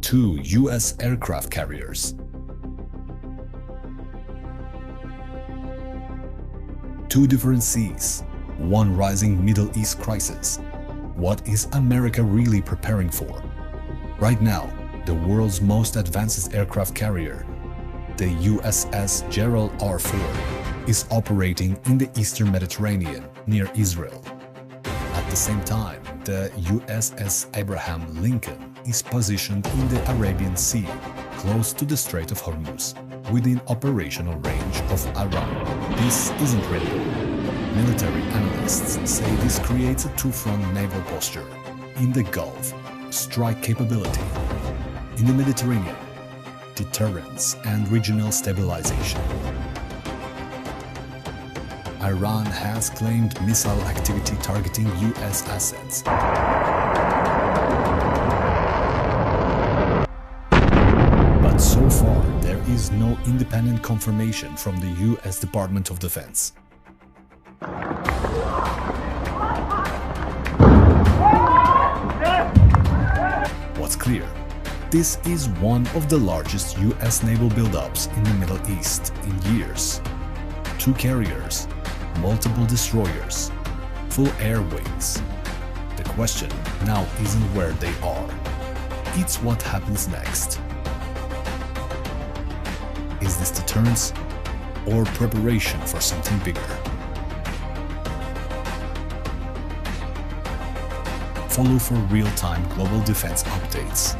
2 U.S. aircraft carriers. Two different seas, one rising Middle East crisis. What is America really preparing for? Right now, the world's most advanced aircraft carrier, the USS Gerald R is operating in the Eastern Mediterranean near Israel. At the same time, the USS Abraham Lincoln is positioned in the Arabian Sea, close to the Strait of Hormuz, within operational range of Iran. This isn't random. Military analysts say this creates a two-front naval posture. In the Gulf, strike capability. In the Mediterranean, deterrence and regional stabilization. Iran has claimed missile activity targeting U.S. assets. But so far, there is no independent confirmation from the U.S. Department of Defense. What's clear? This is one of the largest U.S. naval buildups in the Middle East in years. 2 carriers, multiple destroyers, full air wings. The question now isn't where they are. It's what happens next. Is this deterrence or preparation for something bigger? Follow for real-time global defense updates.